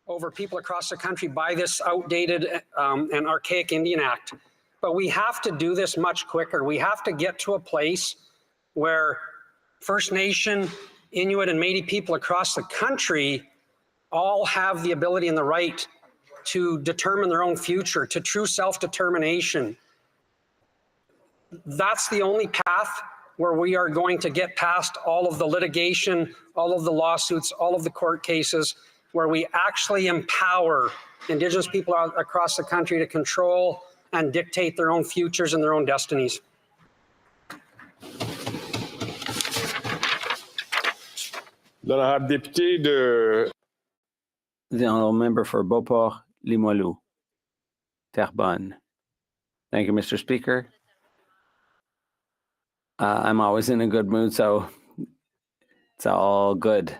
over people across the country by this outdated and archaic Indian Act. But we have to do this much quicker. We have to get to a place where First Nation, Inuit, and Métis people across the country all have the ability and the right to determine their own future, to true self-determination. That's the only path where we are going to get past all of the litigation, all of the lawsuits, all of the court cases, where we actually empower Indigenous people across the country to control and dictate their own futures and their own destinies. The honourable member for Beauport, Limoilou, Terrebonne. Thank you, Mr. Speaker. I'm always in a good mood, so it's all good.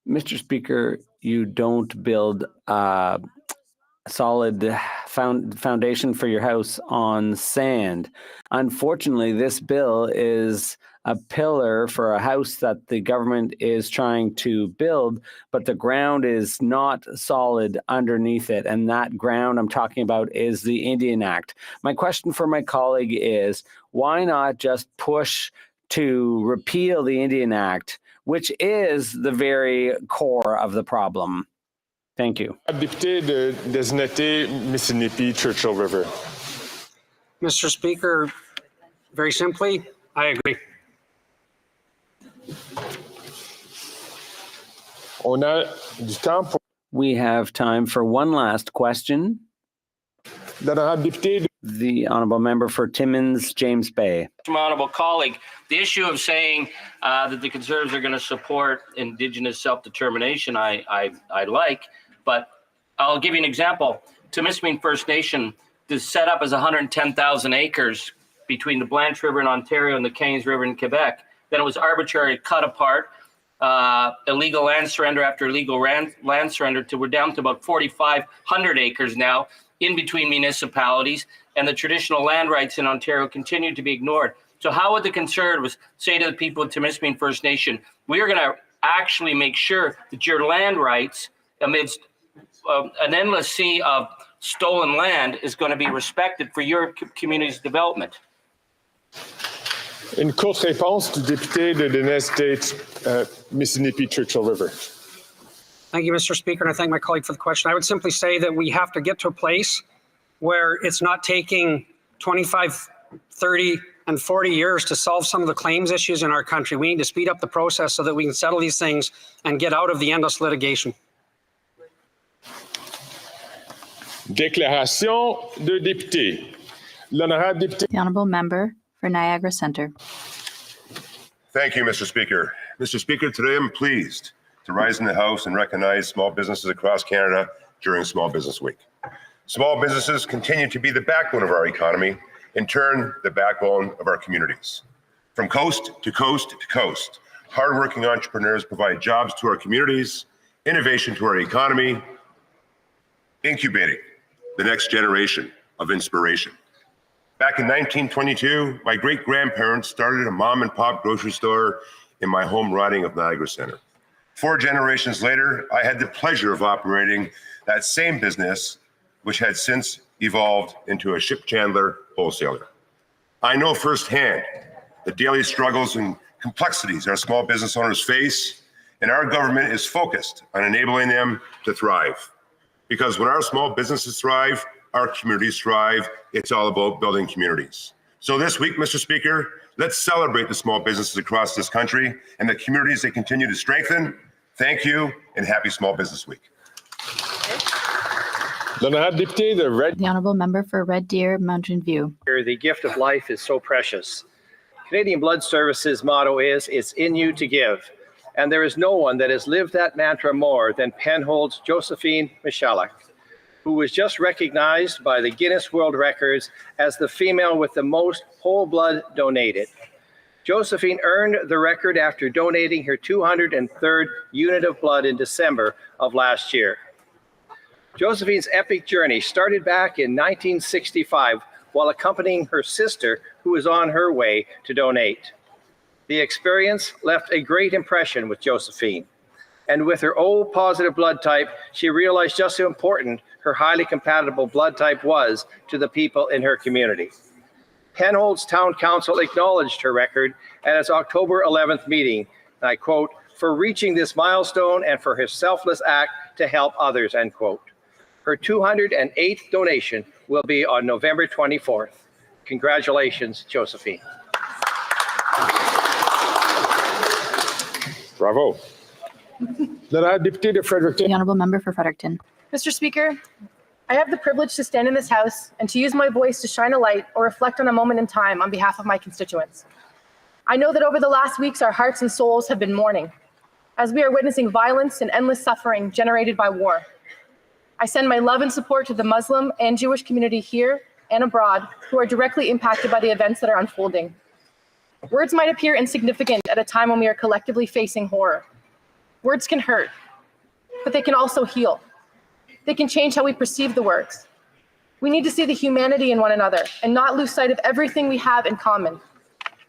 Mr. Speaker, you don't build a solid foundation for your house on sand. Unfortunately, this bill is a pillar for a house that the government is trying to build, but the ground is not solid underneath it. And that ground I'm talking about is the Indian Act. My question for my colleague is, why not just push to repeal the Indian Act, which is the very core of the problem? Thank you. Député de désignaté Mississippi Churchill River. Mr. Speaker, very simply, I agree. We have time for one last question. The honourable member for Timmins, James Bay. My honourable colleague, the issue of saying that the Conservatives are going to support Indigenous self-determination, I like, but I'll give you an example. Timiskaming First Nation is set up as 110,000 acres between the Blanche River in Ontario and the Kings River in Quebec. Then it was arbitrarily cut apart, illegal land surrender after illegal land surrender, to we're down to about 4,500 acres now in between municipalities, and the traditional land rights in Ontario continue to be ignored. So how would the Conservatives say to the people of Timiskaming First Nation, we are going to actually make sure that your land rights amidst an endless sea of stolen land is going to be respected for your community's development? Une courte réponse du député de Dennis State, Mississippi Churchill River. Thank you, Mr. Speaker, and I thank my colleague for the question. I would simply say that we have to get to a place where it's not taking 25, 30, and 40 years to solve some of the claims issues in our country. We need to speed up the process so that we can settle these things and get out of the endless litigation. Déclaration de député. L'honorable député. The honourable member for Niagara Centre. Thank you, Mr. Speaker. Mr. Speaker, today I'm pleased to rise in the House and recognize small businesses across Canada during Small Business Week. Small businesses continue to be the backbone of our economy, in turn, the backbone of our communities. From coast to coast to coast, hardworking entrepreneurs provide jobs to our communities, innovation to our economy, incubating the next generation of inspiration. Back in 1922, my great-grandparents started a mom-and-pop grocery store in my home riding of Niagara Centre. 4 generations later, I had the pleasure of operating that same business, which had since evolved into a ship chandler wholesaler. I know firsthand the daily struggles and complexities our small business owners face, and our government is focused on enabling them to thrive. Because when our small businesses thrive, our communities thrive. It's all about building communities. So this week, Mr. Speaker, let's celebrate the small businesses across this country and the communities they continue to strengthen. Thank you, and happy Small Business Week. The honourable member for Red Deer, Mountain View. The gift of life is so precious. Canadian Blood Services' motto is, it's in you to give. And there is no one that has lived that mantra more than Penhold's Josephine Michalak, who was just recognized by the Guinness World Records as the female with the most whole blood donated. Josephine earned the record after donating her 203rd unit of blood in December of last year. Josephine's epic journey started back in 1965 while accompanying her sister, who was on her way to donate. The experience left a great impression with Josephine. And with her O positive blood type, she realized just how important her highly compatible blood type was to the people in her community. Penhold's Town Council acknowledged her record at its October 11th meeting, and I quote, for reaching this milestone and for her selfless act to help others, end quote. Her 208th donation will be on November 24th. Congratulations, Josephine. Bravo. The Honourable Member for Fredericton. Mr. Speaker, I have the privilege to stand in this House and to use my voice to shine a light or reflect on a moment in time on behalf of my constituents. I know that over the last weeks, our hearts and souls have been mourning, as we are witnessing violence and endless suffering generated by war. I send my love and support to the Muslim and Jewish community here and abroad who are directly impacted by the events that are unfolding. Words might appear insignificant at a time when we are collectively facing horror. Words can hurt, but they can also heal. They can change how we perceive the words. We need to see the humanity in one another and not lose sight of everything we have in common.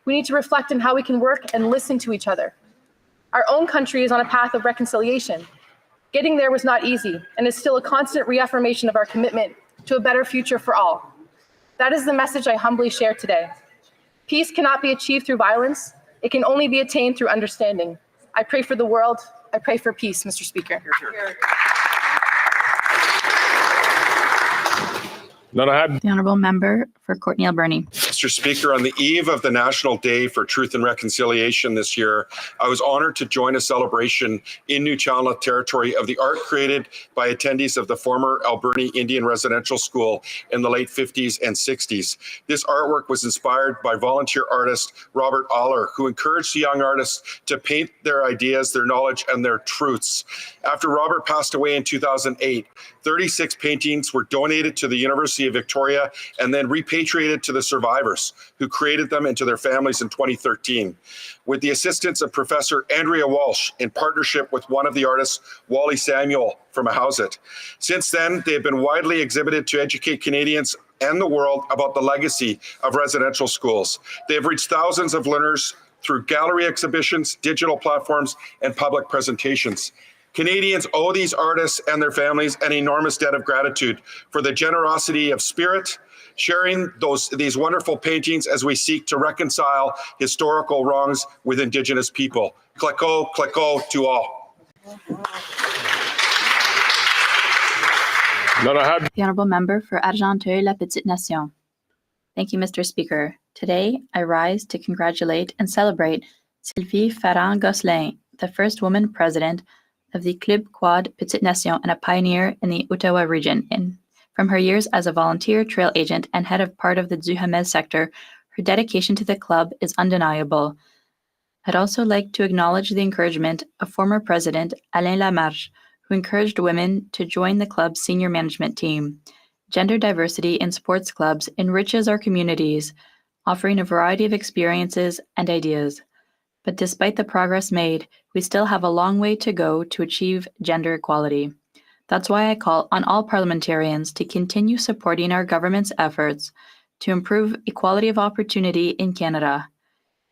We need to reflect on how we can work and listen to each other. Our own country is on a path of reconciliation. Getting there was not easy and is still a constant reaffirmation of our commitment to a better future for all. That is the message I humbly share today. Peace cannot be achieved through violence. It can only be attained through understanding. I pray for the world. I pray for peace, Mr. Speaker. The Honourable Member for Courtney Alberni. Mr. Speaker, on the eve of the National Day for Truth and Reconciliation this year, I was honored to join a celebration in Newfoundland Territory of the art created by attendees of the former Alberni Indian Residential School in the late 50s and 60s. This artwork was inspired by volunteer artist Robert Aller, who encouraged young artists to paint their ideas, their knowledge, and their truths. After Robert passed away in 2008, 36 paintings were donated to the University of Victoria and then repatriated to the survivors who created them and to their families in 2013. With the assistance of Professor Andrea Walsh in partnership with one of the artists, Wally Samuel from Ahousaht. Since then, they have been widely exhibited to educate Canadians and the world about the legacy of residential schools. They have reached thousands of learners through gallery exhibitions, digital platforms, and public presentations. Canadians owe these artists and their families an enormous debt of gratitude for the generosity of spirit, sharing these wonderful paintings as we seek to reconcile historical wrongs with Indigenous people. Clecco to all. The Honourable Member for Argenteuil-La-Petite-Nation. Thank you, Mr. Speaker. Today, I rise to congratulate and celebrate Sylvie Ferrand-Gosselin, the first woman president of the Club Quad Petite Nation and a pioneer in the Ottawa region. From her years as a volunteer trail agent and head of part of the Duhamel sector, her dedication to the club is undeniable. I'd also like to acknowledge the encouragement of former president Alain Lamarche, who encouraged women to join the club's senior management team. Gender diversity in sports clubs enriches our communities, offering a variety of experiences and ideas. But despite the progress made, we still have a long way to go to achieve gender equality. That's why I call on all parliamentarians to continue supporting our government's efforts to improve equality of opportunity in Canada.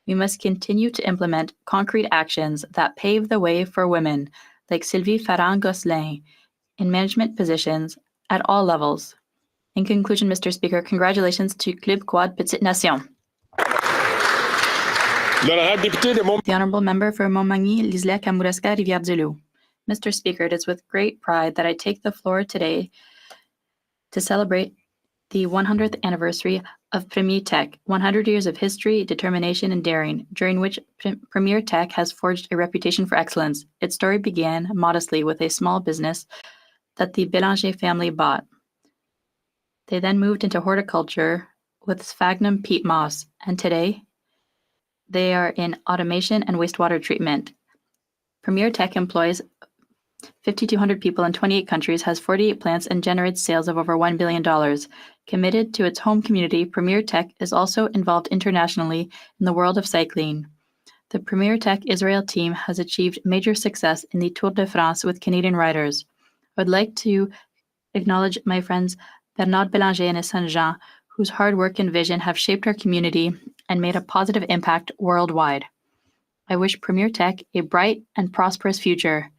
We must continue to implement concrete actions that pave the way for women like Sylvie Ferrand-Gosselin in management positions at all levels. In conclusion, Mr. Speaker, congratulations to Club Quad Petite Nation. The Honourable Member for Montmagny-Lisle-Kamouraska-Rivière-du-Loup. Mr. Speaker, it is with great pride that I take the floor today to celebrate the 100th anniversary of Premier Tech, 100 years of history, determination, and daring, during which Premier Tech has forged a reputation for excellence. Its story began modestly with a small business that the Bélanger family bought. They then moved into horticulture with sphagnum peat moss, and today they are in automation and wastewater treatment. Premier Tech employs 5,200 people in 28 countries, has 48 plants, and generates sales of over $1 billion. Committed to its home community, Premier Tech is also involved internationally in the world of cycling. The Premier Tech Israel team has achieved major success in the Tour de France with Canadian riders. I would like to acknowledge my friends Bernard Bélanger and his son Jean, whose hard work and vision have shaped our community and made a positive impact worldwide. I wish Premier Tech a bright and prosperous future.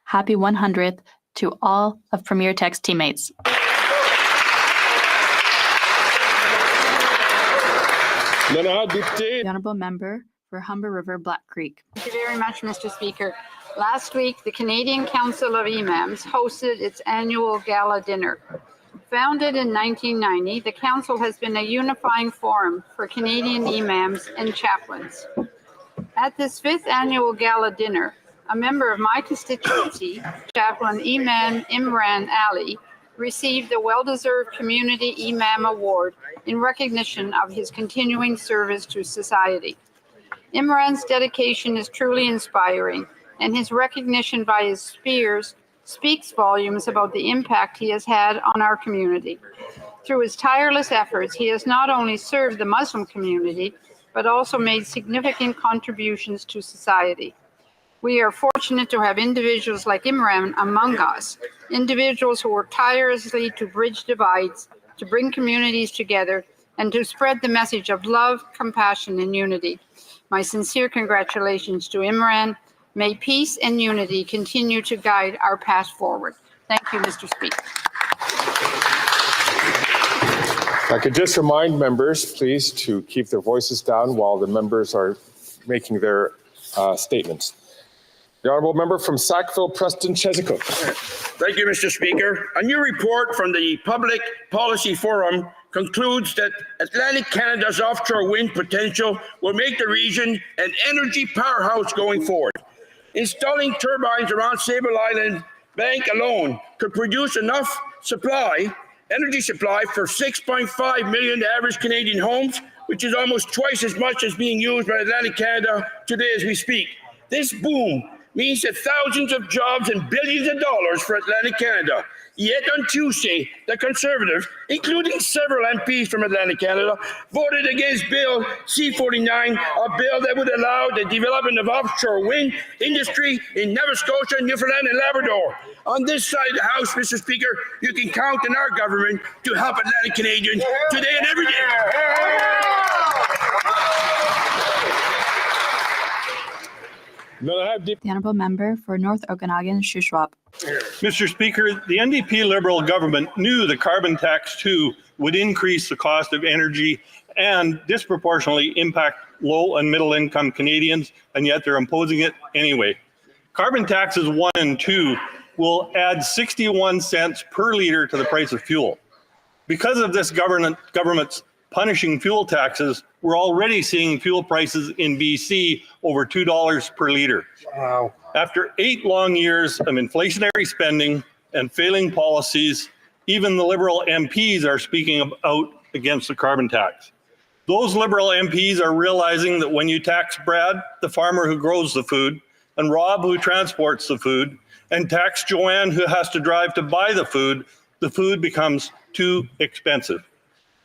Happy 100th to all of Premier Tech's teammates. The Honourable Member for Humber River Black Creek. Thank you very much, Mr. Speaker. Last week, the Canadian Council of Imams hosted its annual gala dinner. Founded in 1990, the Council has been a unifying forum for Canadian imams and chaplains. At this 5th annual gala dinner, a member of my constituency, Chaplain Imam Imran Ali, received the well-deserved Community Imam Award in recognition of his continuing service to society. Imran's dedication is truly inspiring, and his recognition by his peers speaks volumes about the impact he has had on our community. Through his tireless efforts, he has not only served the Muslim community, but also made significant contributions to society. We are fortunate to have individuals like Imran among us, individuals who work tirelessly to bridge divides, to bring communities together, and to spread the message of love, compassion, and unity. My sincere congratulations to Imran. May peace and unity continue to guide our path forward. Thank you, Mr. Speaker. If I could just remind members, please, to keep their voices down while the members are making their statements. The Honourable Member from Sackville, Preston, Chesapeake. Thank you, Mr. Speaker. A new report from the Public Policy Forum concludes that Atlantic Canada's offshore wind potential will make the region an energy powerhouse going forward. Installing turbines around Sable Island Bank alone could produce enough energy supply for 6.5 million average Canadian homes, which is almost twice as much as being used by Atlantic Canada today as we speak. This boom means that thousands of jobs and billions of dollars for Atlantic Canada. Yet on Tuesday, the Conservatives, including several MPs from Atlantic Canada, voted against Bill C-49, a bill that would allow the development of offshore wind industry in Nova Scotia, Newfoundland, and Labrador. On this side of the House, Mr. Speaker, you can count on our government to help Atlantic Canadians today and every day. The Honourable Member for North Okanagan, Shuswap. Mr. Speaker, the NDP Liberal government knew the carbon tax too would increase the cost of energy and disproportionately impact low and middle income Canadians, and yet they're imposing it anyway. Carbon taxes 1 and 2 will add 61 cents per litre to the price of fuel. Because of this government's punishing fuel taxes, we're already seeing fuel prices in BC over $2 per litre. Wow. After 8 long years of inflationary spending and failing policies, even the Liberal MPs are speaking out against the carbon tax. Those Liberal MPs are realizing that when you tax Brad, the farmer who grows the food, and Rob, who transports the food, and tax Joanne, who has to drive to buy the food becomes too expensive.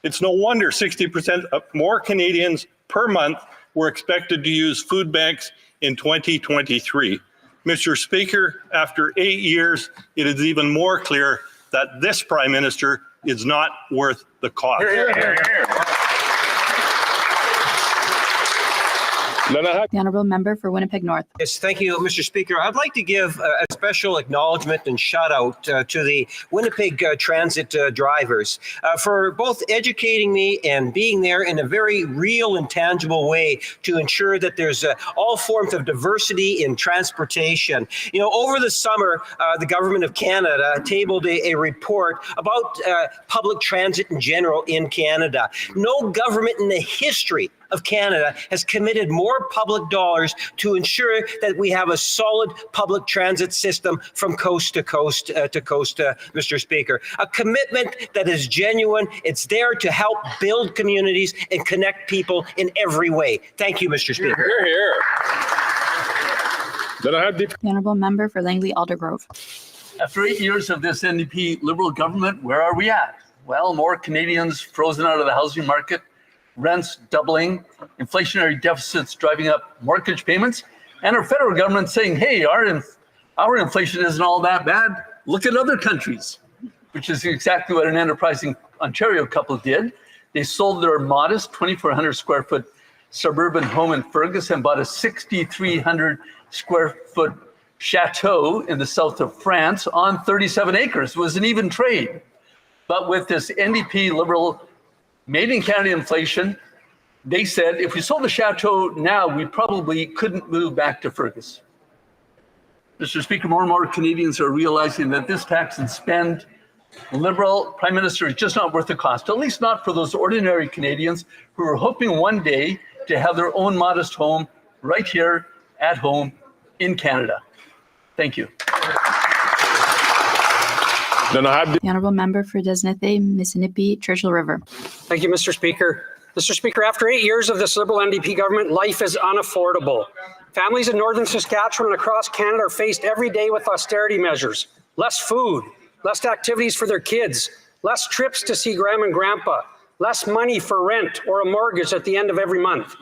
It's no wonder 60% more Canadians per month were expected to use food banks in 2023. Mr. Speaker, after 8 years, it is even more clear that this Prime Minister is not worth the cost. The Honourable Member for Winnipeg North. Yes, thank you, Mr. Speaker. I'd like to give a special acknowledgement and shout out to the Winnipeg transit drivers for both educating me and being there in a very real and tangible way to ensure that there's all forms of diversity in transportation. You know, over the summer, the Government of Canada tabled a report about public transit in general in Canada. No government in the history of Canada has committed more public dollars to ensure that we have a solid public transit system from coast to coast, Mr. Speaker. A commitment that is genuine. It's there to help build communities and connect people in every way. Thank you, Mr. Speaker. Hear, hear. Then I have The Honourable Member for Langley Aldergrove. After 8 years of this NDP Liberal government, where are we at? Well, more Canadians frozen out of the housing market, rents doubling, inflationary deficits driving up mortgage payments, and our federal government saying, hey, our inflation isn't all that bad. Look at other countries, which is exactly what an enterprising Ontario couple did. They sold their modest 2,400 square foot suburban home in Fergus and bought a 6,300 square foot chateau in the south of France on 37 acres. It was an even trade. But with this NDP Liberal made in Canada inflation, they said if we sold the chateau now, we probably couldn't move back to Fergus. Mr. Speaker, more and more Canadians are realizing that this tax and spend Liberal Prime Minister is just not worth the cost, at least not for those ordinary Canadians who are hoping one day to have their own modest home right here at home in Canada. Thank you. Then I have The honourable member for Desnethé, Mississippi, Churchill River. Thank you, Mr. Speaker. Mr. Speaker, after 8 years of this Liberal NDP government, life is unaffordable. Families in northern Saskatchewan and across Canada are faced every day with austerity measures. Less food, less activities for their kids, less trips to see Grandma and Grandpa, less money for rent or a mortgage at the end of every month.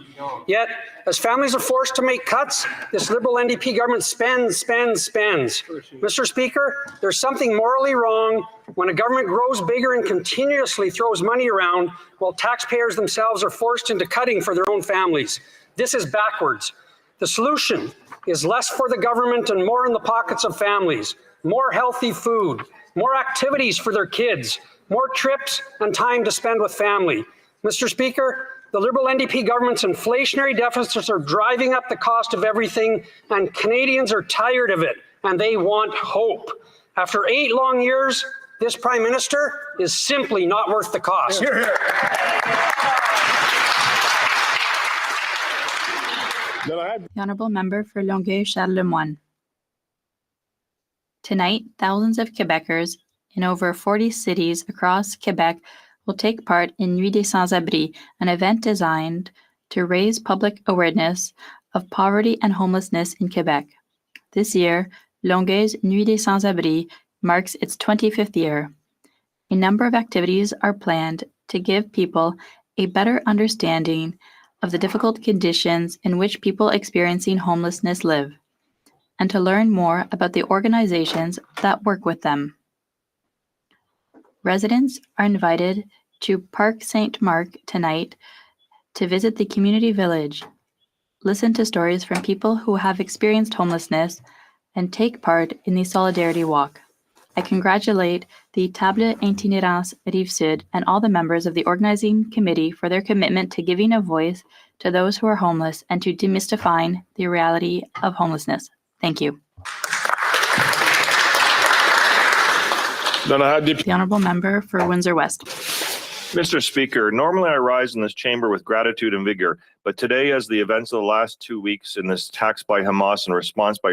Yet, as families are forced to make cuts, this Liberal NDP government spends. Mr. Speaker, there's something morally wrong when a government grows bigger and continuously throws money around while taxpayers themselves are forced into cutting for their own families. This is backwards. The solution is less for the government and more in the pockets of families, more healthy food, more activities for their kids, more trips and time to spend with family. Mr. Speaker, the Liberal NDP government's inflationary deficits are driving up the cost of everything, and Canadians are tired of it, and they want hope. After 8 long years, this Prime Minister is simply not worth the cost. Hear, hear. The honourable member for Longueuil-Charles-Le-Moyne. Tonight, thousands of Quebecers in over 40 cities across Quebec will take part in Nuit des Sans-Abris, an event designed to raise public awareness of poverty and homelessness in Quebec. This year, Longueuil's Nuit des Sans-Abris marks its 25th year. A number of activities are planned to give people a better understanding of the difficult conditions in which people experiencing homelessness live, and to learn more about the organizations that work with them. Residents are invited to Parc Saint-Marc tonight to visit the community village, listen to stories from people who have experienced homelessness, and take part in the Solidarity Walk. I congratulate the Table Itinérance Rive-Sud and all the members of the organizing committee for their commitment to giving a voice to those who are homeless and to demystifying the reality of homelessness. Thank you. Then I have The honourable member for Windsor West. Mr. Speaker, normally I rise in this chamber with gratitude and vigor, but today, as the events of the last 2 weeks in this attacks by Hamas and response by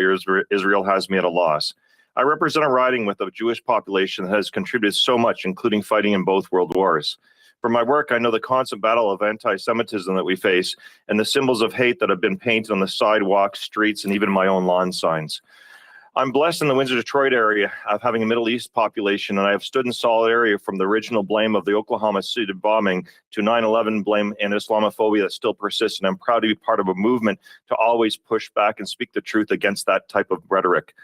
Israel has me at a loss. I represent a riding with a Jewish population that has contributed so much, including fighting in both world wars. From my work, I know the constant battle of anti-Semitism that we face and the symbols of hate that have been painted on the sidewalks, streets, and even my own lawn signs. I'm blessed in the Windsor-Detroit area of having a Middle East population, and I have stood in solidarity from the original blame of the Oklahoma City bombing to 9/11 blame and Islamophobia that still persists, and I'm proud to be part of a movement to always push back and speak the truth against that type of rhetoric.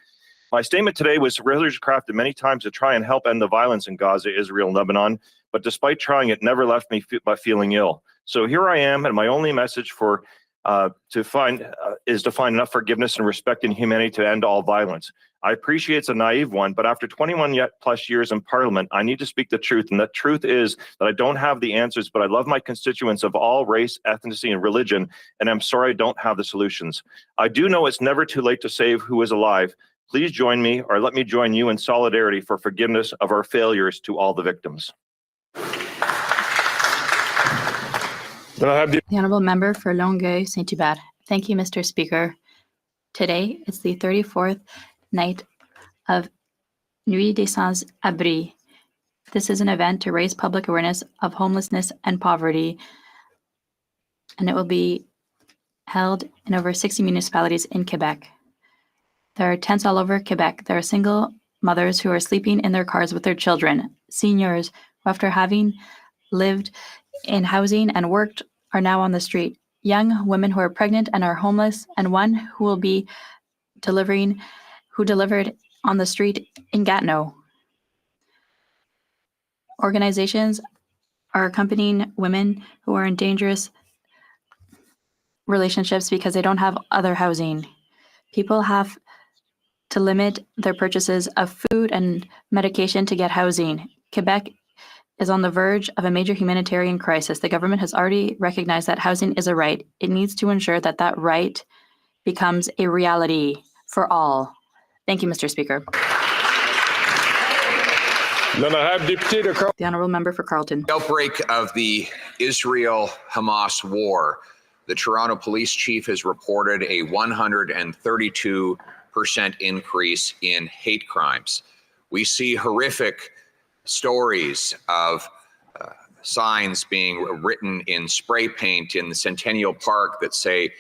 My statement today was research crafted many times to try and help end the violence in Gaza, Israel, and Lebanon, but despite trying, it never left me feeling ill. So here I am, and my only message is to find enough forgiveness and respect and humanity to end all violence. I appreciate it's a naive one, but after 21 plus years in Parliament, I need to speak the truth, and the truth is that I don't have the answers, but I love my constituents of all race, ethnicity, and religion, and I'm sorry I don't have the solutions. I do know it's never too late to save who is alive. Please join me, or let me join you in solidarity for forgiveness of our failures to all the victims. Then I have The honourable member for Longueuil, Saint-Hubert. Thank you, Mr. Speaker. Today is the 34th night of Nuit des Sans-Abris. This is an event to raise public awareness of homelessness and poverty, and it will be held in over 60 municipalities in Quebec. There are tents all over Quebec. There are single mothers who are sleeping in their cars with their children, seniors who, after having lived in housing and worked, are now on the street, young women who are pregnant and are homeless, and one who delivered on the street in Gatineau. Organizations are accompanying women who are in dangerous relationships because they don't have other housing. People have to limit their purchases of food and medication to get housing. Quebec is on the verge of a major humanitarian crisis. The government has already recognized that housing is a right. It needs to ensure that that right becomes a reality for all. Thank you, Mr. Speaker. The honourable member for Carleton. Outbreak of the Israel-Hamas War, the Toronto Police Chief has reported a 132% increase in hate crimes. We see horrific stories of signs being written in spray paint in the Centennial Park that say,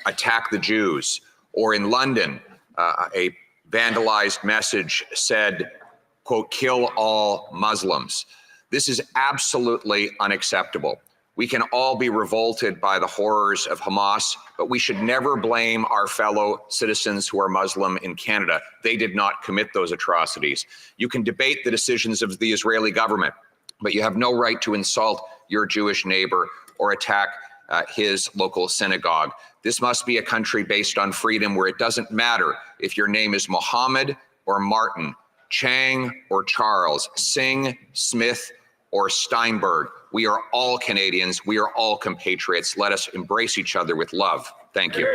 "Attack the Jews." Or in London, a vandalized message said, quote, "Kill all Muslims." This is absolutely unacceptable. We can all be revolted by the horrors of Hamas, but we should never blame our fellow citizens who are Muslim in Canada. They did not commit those atrocities. You can debate the decisions of the Israeli government, but you have no right to insult your Jewish neighbor or attack his local synagogue. This must be a country based on freedom where it doesn't matter if your name is Mohammed or Martin, Chang or Charles, Singh, Smith, or Steinberg. We are all Canadians. We are all compatriots. Let us embrace each other with love. Thank you.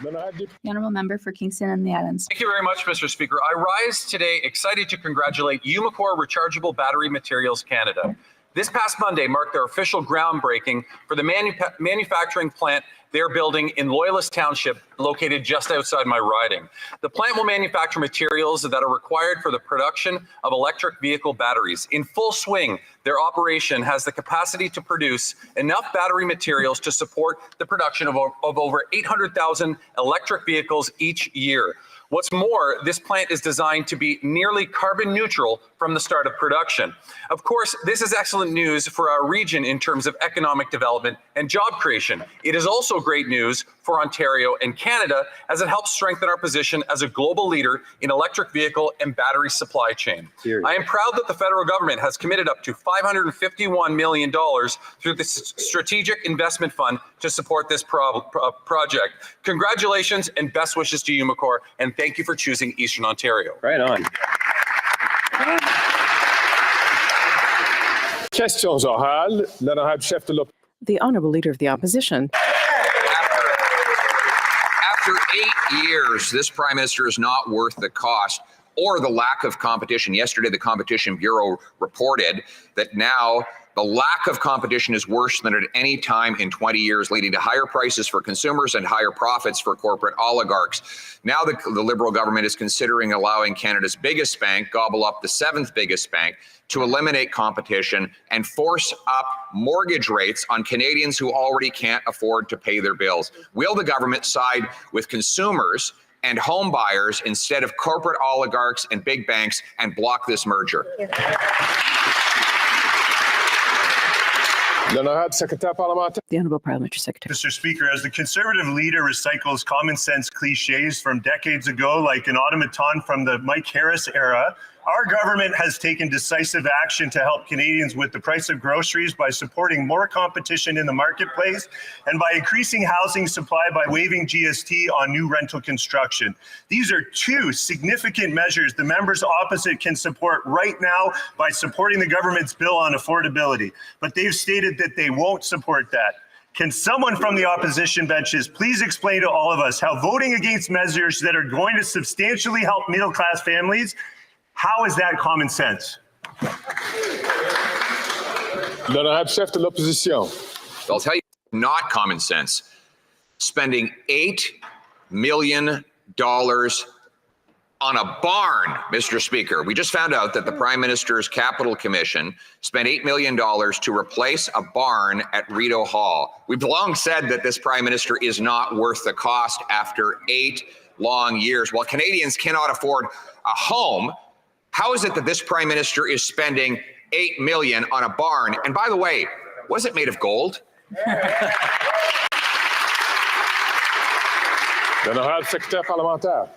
The honourable member for Kingston and the Islands. Thank you very much, Mr. Speaker. I rise today excited to congratulate Umicore Rechargeable Battery Materials Canada. This past Monday marked their official groundbreaking for the manufacturing plant they're building in Loyalist Township, located just outside my riding. The plant will manufacture materials that are required for the production of electric vehicle batteries. In full swing, their operation has the capacity to produce enough battery materials to support the production of over 800,000 electric vehicles each year. What's more, this plant is designed to be nearly carbon neutral from the start of production. Of course, this is excellent news for our region in terms of economic development and job creation. It is also great news for Ontario and Canada as it helps strengthen our position as a global leader in electric vehicle and battery supply chain. I am proud that the federal government has committed up to $551 million through the Strategic Investment Fund to support this project. Congratulations and best wishes to Umicore, and thank you for choosing Eastern Ontario. Right on. Questions orales. L'honorable chef de l'opposition. The Honourable Leader of the Opposition. After 8 years, this Prime Minister is not worth the cost or the lack of competition. Yesterday, the Competition Bureau reported that now the lack of competition is worse than at any time in 20 years, leading to higher prices for consumers and higher profits for corporate oligarchs. Now the Liberal government is considering allowing Canada's biggest bank, gobble up the 7th biggest bank, to eliminate competition and force up mortgage rates on Canadians who already can't afford to pay their bills. Will the government side with consumers and home buyers instead of corporate oligarchs and big banks and block this merger? The Honourable Parliamentary Secretary. Mr. Speaker, as the Conservative leader recycles common sense cliches from decades ago, like an automaton from the Mike Harris era, our government has taken decisive action to help Canadians with the price of groceries by supporting more competition in the marketplace and by increasing housing supply by waiving GST on new rental construction. These are two significant measures the members opposite can support right now by supporting the government's bill on affordability. But they've stated that they won't support that. Can someone from the opposition benches please explain to all of us how voting against measures that are going to substantially help middle-class families, how is that common sense? L'honorable chef de l'opposition. I'll tell you, not common sense. Spending $8 million on a barn, Mr. Speaker. We just found out that the Prime Minister's Capital Commission spent $8 million to replace a barn at Rideau Hall. We've long said that this Prime Minister is not worth the cost after 8 long years. While Canadians cannot afford a home, how is it that this Prime Minister is spending $8 million on a barn? And by the way, was it made of gold? L'honorable secrétaire parlementaire.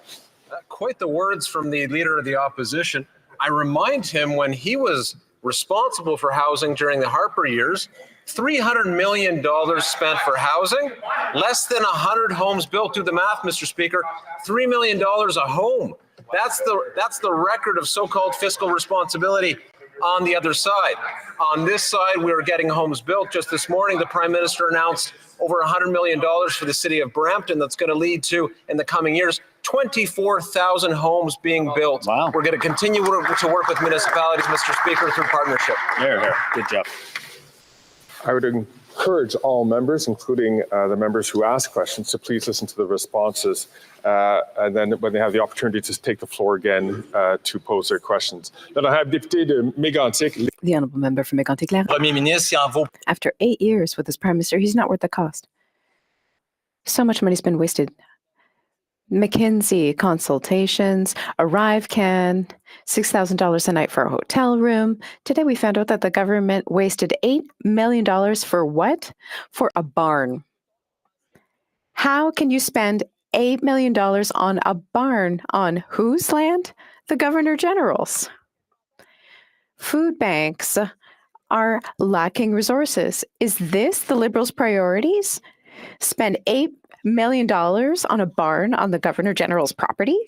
Quite the words from the Leader of the Opposition. I remind him when he was responsible for housing during the Harper years. $300 million spent for housing, less than 100 homes built. Do the math, Mr. Speaker. $3 million a home. That's the record of so-called fiscal responsibility on the other side. On this side, we are getting homes built. Just this morning, the Prime Minister announced over $100 million for the city of Brampton that's going to lead to, in the coming years, 24,000 homes being built. Wow. We're going to continue to work with municipalities, Mr. Speaker, through partnership. Here, here. Good job. I would encourage all members, including the members who ask questions, to please listen to the responses. And then when they have the opportunity to take the floor again to pose their questions. Then I have député de Mégantic. The honourable member for Mégantic. After 8 years with his prime minister, he's not worth the cost. So much money's been wasted. McKinsey consultations, ArriveCan, $6,000 a night for a hotel room. Today we found out that the government wasted $8 million for what? For a barn. How can you spend $8 million on a barn? On whose land? The Governor General's. Food banks are lacking resources. Is this the Liberals' priorities? Spend $8 million on a barn on the Governor General's property?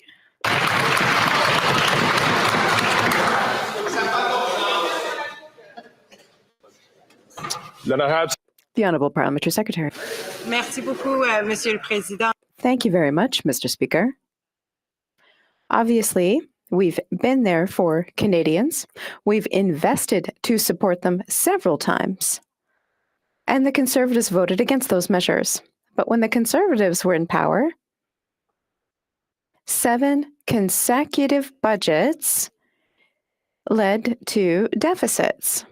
Then I have the Honourable Parliamentary Secretary. Merci beaucoup, Monsieur le Président. Thank you very much, Mr. Speaker. Obviously, we've been there for Canadians. We've invested to support them several times. And the Conservatives voted against those measures. But when the Conservatives were in power, 7 consecutive budgets led to deficits.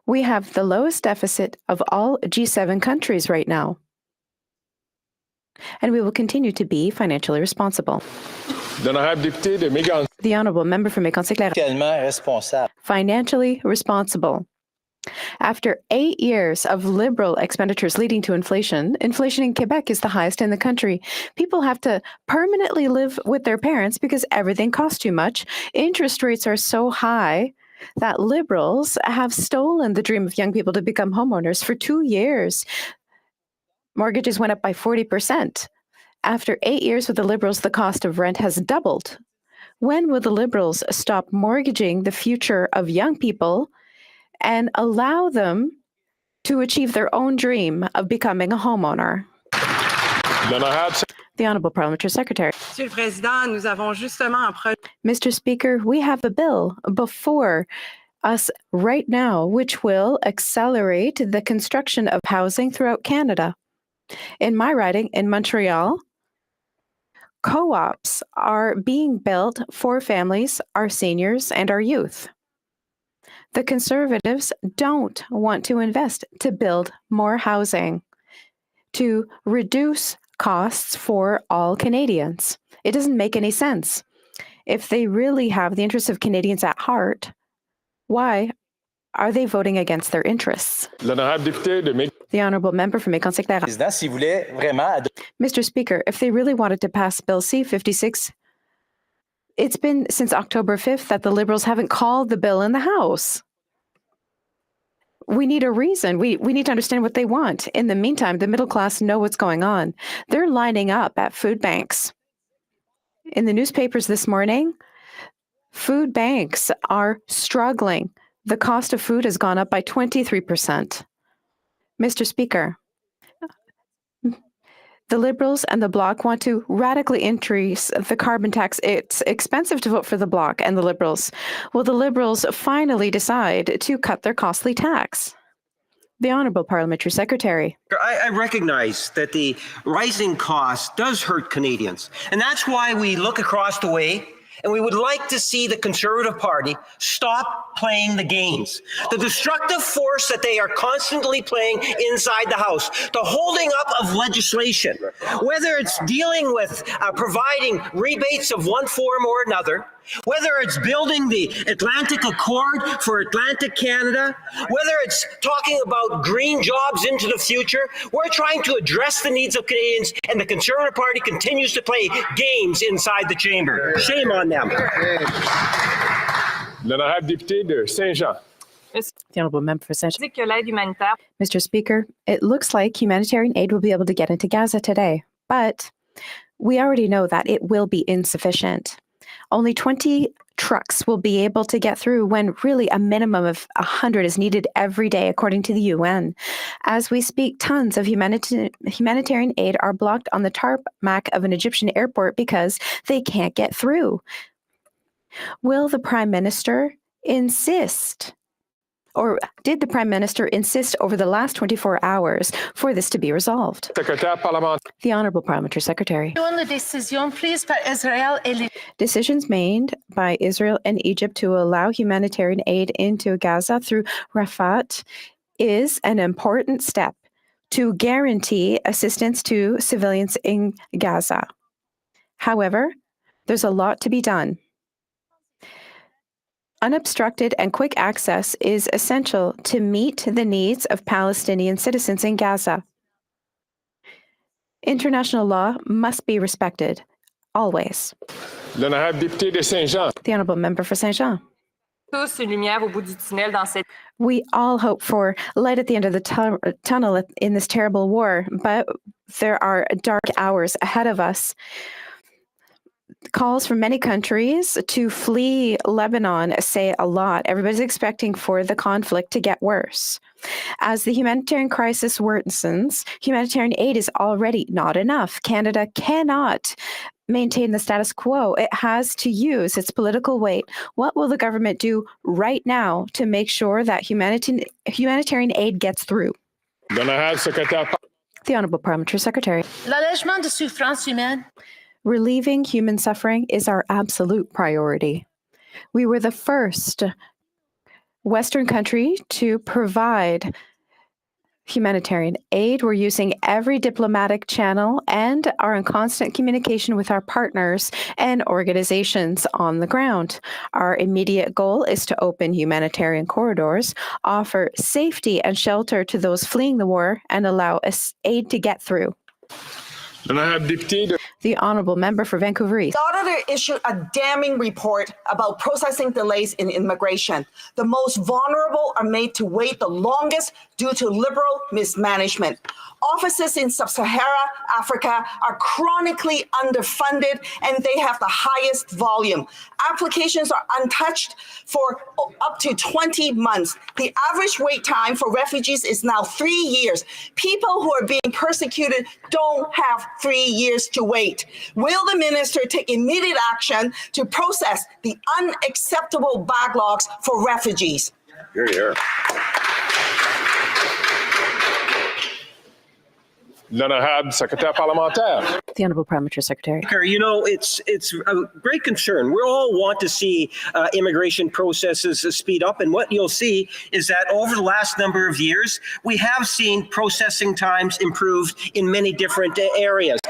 We have the lowest deficit of all G7 countries right now. And we will continue to be financially responsible. Then I have député de Mégantic. The honourable member for Mégantic. Financially responsible. After 8 years of Liberal expenditures leading to inflation, inflation in Quebec is the highest in the country. People have to permanently live with their parents because everything costs too much. Interest rates are so high that Liberals have stolen the dream of young people to become homeowners. For 2 years, mortgages went up by 40%. After 8 years with the Liberals, the cost of rent has doubled. When will the Liberals stop mortgaging the future of young people and allow them to achieve their own dream of becoming a homeowner? Then I have the Honourable Parliamentary Secretary. Monsieur le Président, nous avons justement un projet. Mr. Speaker, we have a bill before us right now which will accelerate the construction of housing throughout Canada. In my riding in Montreal, co-ops are being built for families, our seniors, and our youth. The Conservatives don't want to invest to build more housing, to reduce costs for all Canadians. It doesn't make any sense. If they really have the interests of Canadians at heart, why are they voting against their interests? The honourable member for Mégantic. Mr. Speaker, if they really wanted to pass Bill C-56, it's been since October 5th that the Liberals haven't called the bill in the House. We need a reason. We need to understand what they want. In the meantime, the middle class know what's going on. They're lining up at food banks. In the newspapers this morning, food banks are struggling. The cost of food has gone up by 23%. Mr. Speaker, the Liberals and the Bloc want to radically increase the carbon tax. It's expensive to vote for the Bloc and the Liberals. Will the Liberals finally decide to cut their costly tax? The Honourable Parliamentary Secretary. I recognize that the rising cost does hurt Canadians. And that's why we look across the way and we would like to see the Conservative Party stop playing the games. The destructive force that they are constantly playing inside the House, the holding up of legislation, whether it's dealing with providing rebates of one form or another, whether it's building the Atlantic Accord for Atlantic Canada, whether it's talking about green jobs into the future, we're trying to address the needs of Canadians, and the Conservative Party continues to play games inside the chamber. Shame on them. L'honorable député de Saint-Jean. The Honourable Member for Saint-Jean. Mr. Speaker, it looks like humanitarian aid will be able to get into Gaza today, but we already know that it will be insufficient. Only 20 trucks will be able to get through when really a minimum of 100 is needed every day, according to the UN. As we speak, tons of humanitarian aid are blocked on the tarmac of an Egyptian airport because they can't get through. Will the Prime Minister insist, or did the Prime Minister insist over the last 24 hours for this to be resolved? The Honourable Parliamentary Secretary. Decisions made by Israel and Egypt to allow humanitarian aid into Gaza through Rafah is an important step to guarantee assistance to civilians in Gaza. However, there's a lot to be done. Unobstructed and quick access is essential to meet the needs of Palestinian citizens in Gaza. International law must be respected, always. L'honorable député de Saint-Jean. The Honourable Member for Saint-Jean. We all hope for light at the end of the tunnel in this terrible war, but there are dark hours ahead of us. Calls from many countries to flee Lebanon say a lot. Everybody's expecting for the conflict to get worse. As the humanitarian crisis worsens, humanitarian aid is already not enough. Canada cannot maintain the status quo. It has to use its political weight. What will the government do right now to make sure that humanitarian aid gets through? The Honourable Parliamentary Secretary. L'allègement de souffrance humaine. Relieving human suffering is our absolute priority. We were the first Western country to provide humanitarian aid. We're using every diplomatic channel and are in constant communication with our partners and organizations on the ground. Our immediate goal is to open humanitarian corridors, offer safety and shelter to those fleeing the war, and allow aid to get through. The Honourable Member for Vancouver East. The auditor issued a damning report about processing delays in immigration. The most vulnerable are made to wait the longest due to liberal mismanagement. Offices in sub-Saharan Africa are chronically underfunded and they have the highest volume. Applications are untouched for up to 20 months. The average wait time for refugees is now 3 years. People who are being persecuted don't have 3 years to wait. Will the minister take immediate action to process the unacceptable backlogs for refugees? Here, here. L'honorable secrétaire parlementaire. The Honourable Parliamentary Secretary. You know, it's a great concern. We all want to see immigration processes speed up, and what you'll see is that over the last number of years, we have seen processing times improved in many different areas.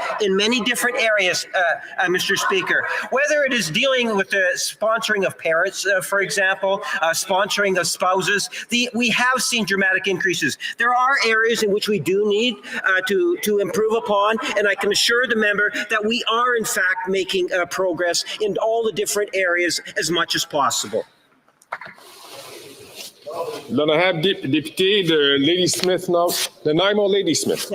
Mr. Speaker, whether it is dealing with the sponsoring of parents, for example, sponsoring of spouses, we have seen dramatic increases. There are areas in which we do need to improve upon, and I can assure the member that we are in fact making progress in all the different areas as much as possible. L'honorable député de Ladysmith, Nanaimo Ladysmith.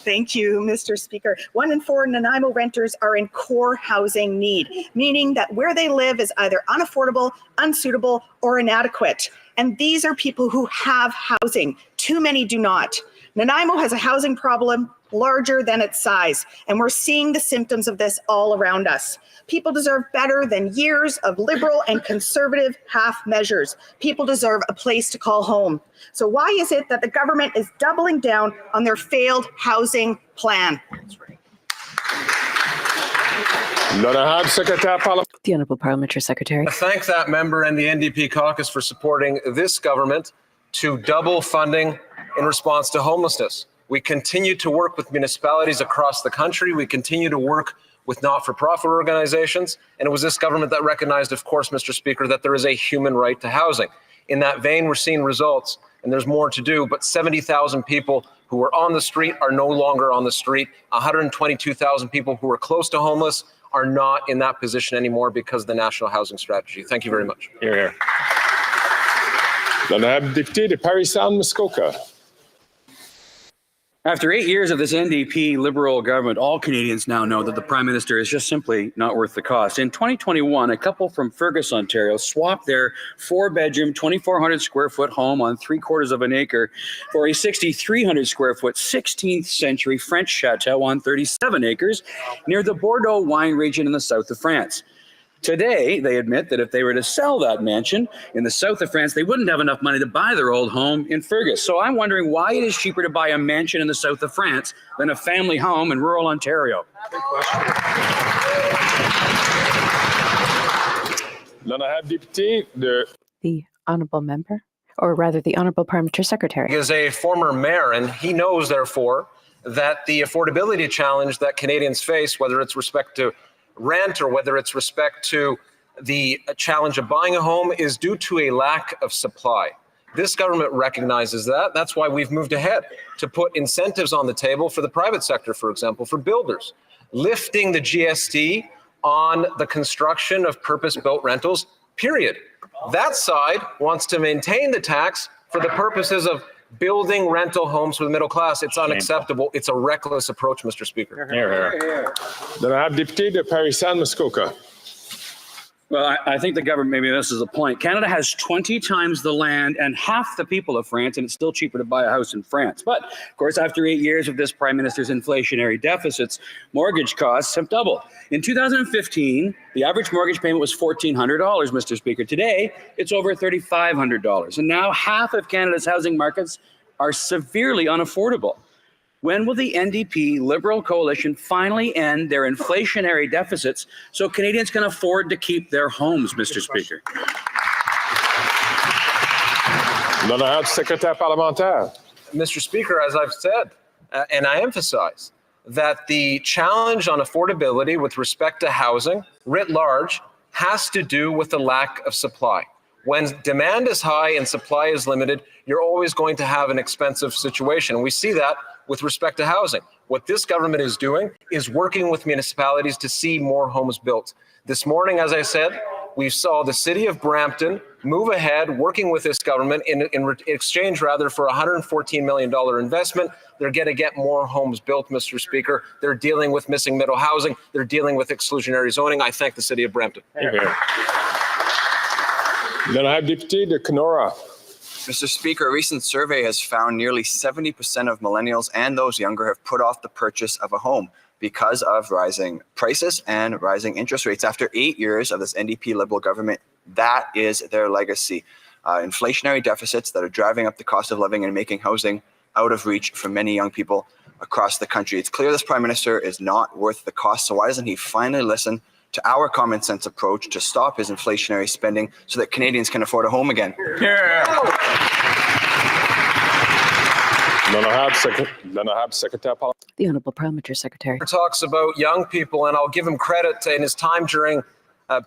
Thank you, Mr. Speaker. 1 in 4 Nanaimo renters are in core housing need, meaning that where they live is either unaffordable, unsuitable, or inadequate. And these are people who have housing. Too many do not. Nanaimo has a housing problem larger than its size, and we're seeing the symptoms of this all around us. People deserve better than years of liberal and conservative half measures. People deserve a place to call home. So why is it that the government is doubling down on their failed housing plan? The Honourable Parliamentary Secretary. I thank that member and the NDP caucus for supporting this government to double funding in response to homelessness. We continue to work with municipalities across the country. We continue to work with not-for-profit organizations. And it was this government that recognized, of course, Mr. Speaker, that there is a human right to housing. In that vein, we're seeing results, and there's more to do, but 70,000 people who were on the street are no longer on the street. 122,000 people who were close to homeless are not in that position anymore because of the National Housing Strategy. Thank you very much. Hear, hear. L'honorable député de Paris-Sound-Muskoka. After 8 years of this NDP Liberal government, all Canadians now know that the Prime Minister is just simply not worth the cost. In 2021, a couple from Fergus, Ontario, swapped their 4-bedroom, 2,400 square foot home on 3/4 of an acre for a 6,300 square foot, 16th century French chateau on 37 acres near the Bordeaux wine region in the south of France. Today, they admit that if they were to sell that mansion in the south of France, they wouldn't have enough money to buy their old home in Fergus. So I'm wondering why it is cheaper to buy a mansion in the south of France than a family home in rural Ontario. L'honorable député de... The honourable member, or rather the honourable parliamentary secretary. He is a former mayor, and he knows, therefore, that the affordability challenge that Canadians face, whether it's respect to rent or whether it's respect to the challenge of buying a home, is due to a lack of supply. This government recognizes that. That's why we've moved ahead to put incentives on the table for the private sector, for example, for builders, lifting the GST on the construction of purpose-built rentals, period. That side wants to maintain the tax for the purposes of building rental homes for the middle class. It's unacceptable. It's a reckless approach, Mr. Speaker. Hear, hear. L'honorable député de Paris-Sound-Muskoka. Well, I think the government, maybe this is the point. Canada has 20 times the land and half the people of France, and it's still cheaper to buy a house in France. But, of course, after 8 years of this Prime Minister's inflationary deficits, mortgage costs have doubled. In 2015, the average mortgage payment was $1,400, Mr. Speaker. Today, it's over $3,500. And now half of Canada's housing markets are severely unaffordable. When will the NDP Liberal coalition finally end their inflationary deficits so Canadians can afford to keep their homes, Mr. Speaker? L'honorable secrétaire parlementaire. Mr. Speaker, as I've said, and I emphasize, that the challenge on affordability with respect to housing writ large has to do with the lack of supply. When demand is high and supply is limited, you're always going to have an expensive situation. We see that with respect to housing. What this government is doing is working with municipalities to see more homes built. This morning, as I said, we saw the city of Brampton move ahead, working with this government in exchange for a $114 million investment. They're going to get more homes built, Mr. Speaker. They're dealing with missing middle housing. They're dealing with exclusionary zoning. I thank the city of Brampton. L'honorable député de Kenora. Mr. Speaker, a recent survey has found nearly 70% of millennials and those younger have put off the purchase of a home because of rising prices and rising interest rates. After 8 years of this NDP Liberal government, that is their legacy. Inflationary deficits that are driving up the cost of living and making housing out of reach for many young people across the country. It's clear this Prime Minister is not worth the cost, so why doesn't he finally listen to our common sense approach to stop his inflationary spending so that Canadians can afford a home again? The Honourable Parliamentary Secretary. Talks about young people, and I'll give him credit in his time during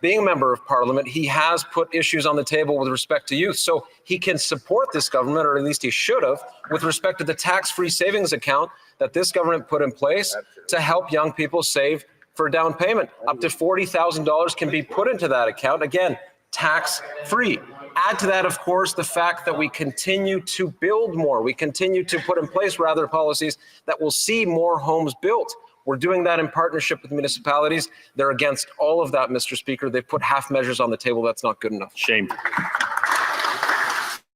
being a member of Parliament. He has put issues on the table with respect to youth, so he can support this government, or at least he should have, with respect to the tax-free savings account that this government put in place to help young people save for down payment. Up to $40,000 can be put into that account. Again, tax-free. Add to that, of course, the fact that we continue to build more. We continue to put in place, policies that will see more homes built. We're doing that in partnership with municipalities. They're against all of that, Mr. Speaker. They've put half measures on the table. That's not good enough. Shame.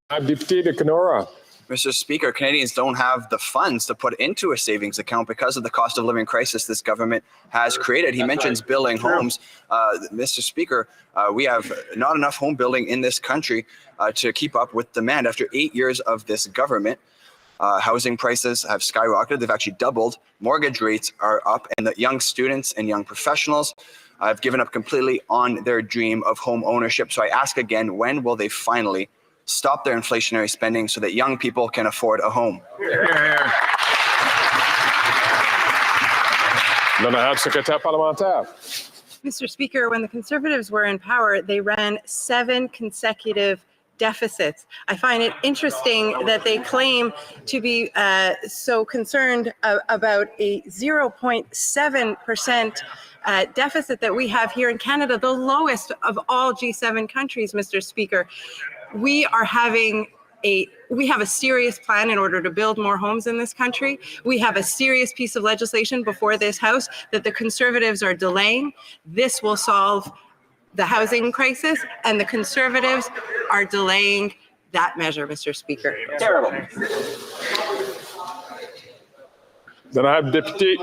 Député de Kenora. Mr. Speaker, Canadians don't have the funds to put into a savings account because of the cost of living crisis this government has created. He mentions building homes. Mr. Speaker, we have not enough home building in this country to keep up with demand. After 8 years of this government, housing prices have skyrocketed. They've actually doubled. Mortgage rates are up, and the young students and young professionals have given up completely on their dream of home ownership. So I ask again, when will they finally stop their inflationary spending so that young people can afford a home? L'honorable secrétaire parlementaire. Mr. Speaker, when the Conservatives were in power, they ran 7 consecutive deficits. I find it interesting that they claim to be so concerned about a 0.7% deficit that we have here in Canada, the lowest of all G7 countries, Mr. Speaker. We have a serious plan in order to build more homes in this country. We have a serious piece of legislation before this House that the Conservatives are delaying. This will solve the housing crisis, and the Conservatives are delaying that measure, Mr. Speaker. Terrible. Then I have Deputy.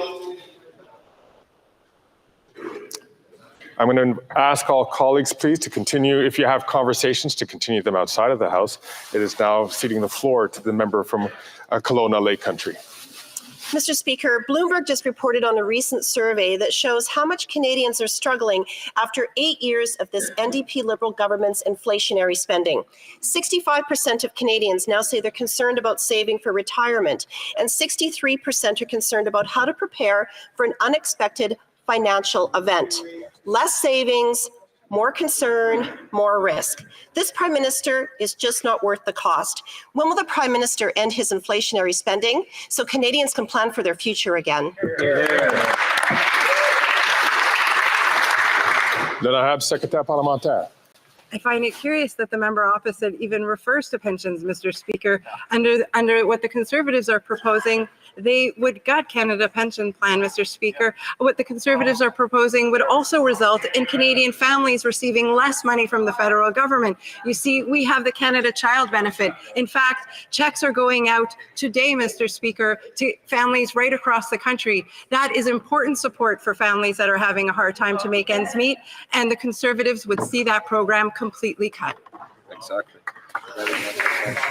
I'm going to ask all colleagues, please, to continue, if you have conversations, to continue them outside of the House. It is now ceding the floor to the member from Kelowna Lake Country. Mr. Speaker, Bloomberg just reported on a recent survey that shows how much Canadians are struggling after 8 years of this NDP Liberal government's inflationary spending. 65% of Canadians now say they're concerned about saving for retirement, and 63% are concerned about how to prepare for an unexpected financial event. Less savings, more concern, more risk. This Prime Minister is just not worth the cost. When will the Prime Minister end his inflationary spending so Canadians can plan for their future again? Then I have Secrétaire parlementaire. I find it curious that the member opposite even refers to pensions, Mr. Speaker. Under what the Conservatives are proposing, they would gut Canada Pension Plan, Mr. Speaker. What the Conservatives are proposing would also result in Canadian families receiving less money from the federal government. You see, we have the Canada Child Benefit. In fact, checks are going out today, Mr. Speaker, to families right across the country. That is important support for families that are having a hard time to make ends meet, and the Conservatives would see that program completely cut. Exactly.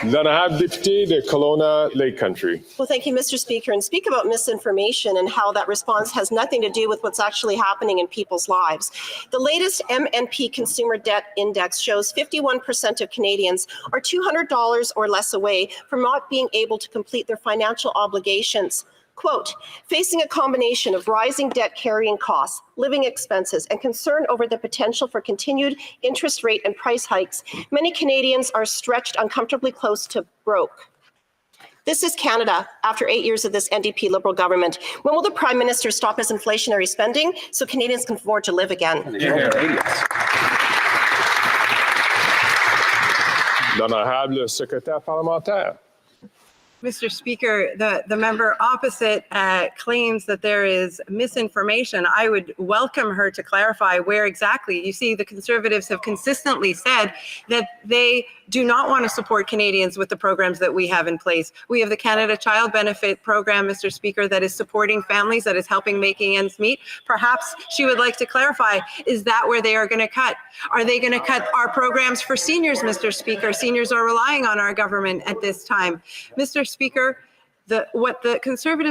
Then I have Député de Kelowna Lake Country. Well, thank you, Mr. Speaker, and speak about misinformation and how that response has nothing to do with what's actually happening in people's lives. The latest MNP Consumer Debt Index shows 51% of Canadians are $200 or less away from not being able to complete their financial obligations. Quote, facing a combination of rising debt carrying costs, living expenses, and concern over the potential for continued interest rate and price hikes, many Canadians are stretched uncomfortably close to broke. This is Canada after 8 years of this NDP Liberal government. When will the Prime Minister stop his inflationary spending so Canadians can afford to live again? Then I have le Secrétaire parlementaire. Mr. Speaker, the member opposite claims that there is misinformation. I would welcome her to clarify where exactly. You see, the Conservatives have consistently said that they do not want to support Canadians with the programs that we have in place. We have the Canada Child Benefit program, Mr. Speaker, that is supporting families, that is helping making ends meet. Perhaps she would like to clarify, is that where they are going to cut? Are they going to cut our programs for seniors, Mr. Speaker? Seniors are relying on our government at this time. Mr. Speaker, what the Conservatives